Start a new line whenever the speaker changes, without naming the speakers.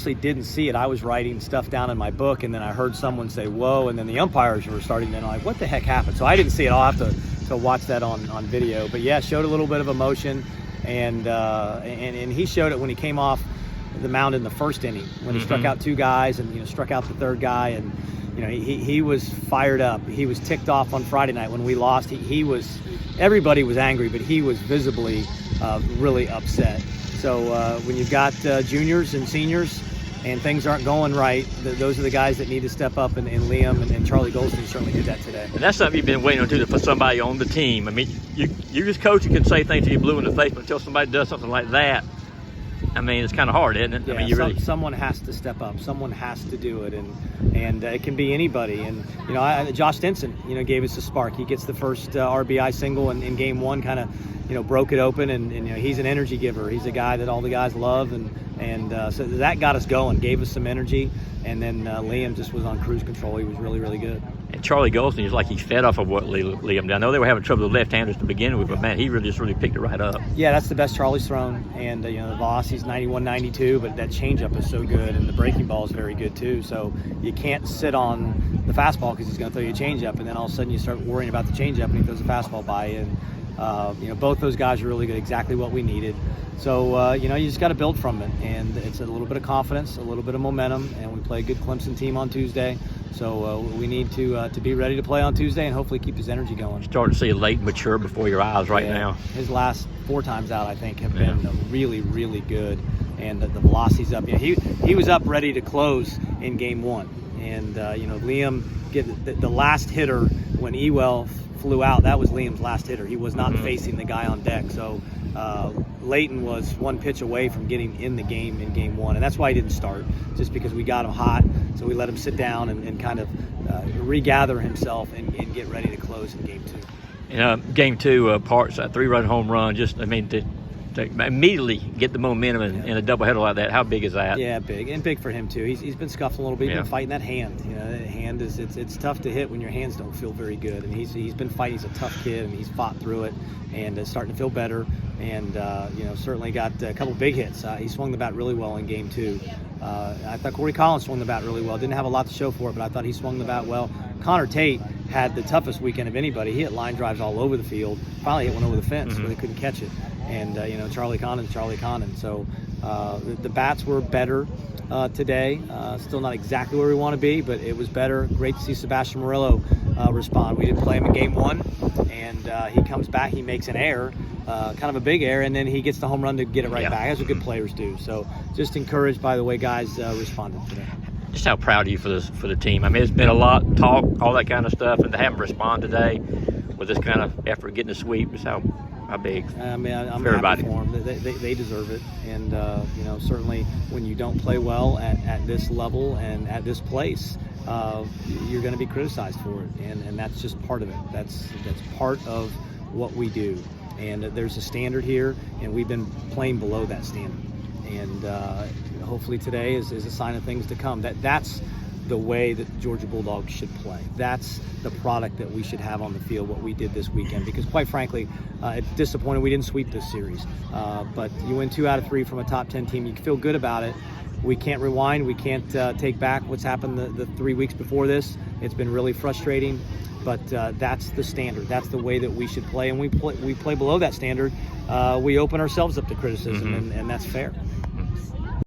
actually didn't see it. I was writing stuff down in my book, and then I heard someone say, whoa, and then the umpires were starting, and I'm like, what the heck happened? So I didn't see it. I'll have to watch that on video. But yeah, showed a little bit of emotion, and he showed it when he came off the mound in the first inning, when he struck out 2 guys and struck out the 3rd guy, and he was fired up. He was ticked off on Friday night when we lost. He was, everybody was angry, but he was visibly really upset. So when you've got juniors and seniors and things aren't going right, those are the guys that need to step up, and Liam and Charlie Goldstein certainly did that today.
And that's something you've been waiting on too, for somebody on the team. I mean, you as coach, you can say things to you blue in the face, but until somebody does something like that, I mean, it's kind of hard, isn't it?
Yeah,
I mean,
someone has to step up. Someone has to do it, and it can be anybody. And Josh Stinson, gave us a spark. He gets the first RBI single in game 1, kind of, broke it open, and he's an energy giver. He's a guy that all the guys love, and so that got us going, gave us some energy. And then Liam just was on cruise control. He was really, really good.
And Charlie Goldstein is like he's fed off of what Liam did. I know they were having trouble with left-handers to begin with, but man, he really picked it right up.
Yeah, that's the best Charlie's thrown. And the velocity's 91, 92, but that changeup is so good, and the breaking ball is very good too. So you can't sit on the fastball because he's going to throw you a changeup, and then all of a sudden you start worrying about the changeup, and he throws a fastball by you. And both those guys are really good, exactly what we needed. So you just got to build from it, and it's a little bit of confidence, a little bit of momentum, and we play a good Clemson team on Tuesday. So we need to be ready to play on Tuesday and hopefully keep his energy going.
Starting to see Leighton mature before your eyes now.
His last 4 times out, I think, have been really, really good, and the velocity's up. He was up ready to close in game 1, and Liam get the last hitter when Ewell flew out. That was Liam's last hitter. He was not facing the guy on deck. So Leighton was 1 pitch away from getting in the game in game 1, and that's why he didn't start, just because we got him hot. So we let him sit down and kind of regather himself and get ready to close in game 2.
Game 2, Parks, a 3-run home run. To immediately get the momentum in a doubleheader like that. How big is that?
Yeah, big for him too. He's been scuffling a little bit. He's been fighting that hand. That hand it's tough to hit when your hands don't feel very good. And he's been fighting. He's a tough kid, and he's fought through it, and starting to feel better. And certainly got a couple big hits. He swung the bat really well in game 2. I thought Corey Collins swung the bat really well. Didn't have a lot to show for it, but I thought he swung the bat well. Connor Tate had the toughest weekend of anybody. He hit line drives all over the field. Finally hit one over the fence, but they couldn't catch it. And Charlie Condon. So the bats were better today. Still not exactly where we want to be, but it was better. Great to see Sebastian Murillo respond. We didn't play him in game 1, and he comes back. He makes an error, kind of a big error, and then he gets the home run to get it right back. That's what good players do. So just encouraged by the way guys responded today.
Just how proud are you for the team? I mean, it's been a lot talk, all that kind of stuff, and to have them respond today with this kind of effort, getting a sweep, is how big.
I'm
everybody.
happy for them. They deserve it, and certainly when you don't play well at this level and at this place, you're going to be criticized for it, and that's just part of it. That's part of what we do, and there's a standard here, and we've been playing below that standard, and hopefully today is a sign of things to come. That's the way that the Georgia Bulldogs should play. That's the product that we should have on the field, what we did this weekend, because quite frankly, it's disappointing we didn't sweep this series. But you win 2 out of 3 from a top 10 team. You can feel good about it. We can't rewind. We can't take back what's happened the 3 weeks before this. It's been really frustrating, but that's the standard. That's the way that we should play, and we play below that standard. We open ourselves up to criticism, and that's fair.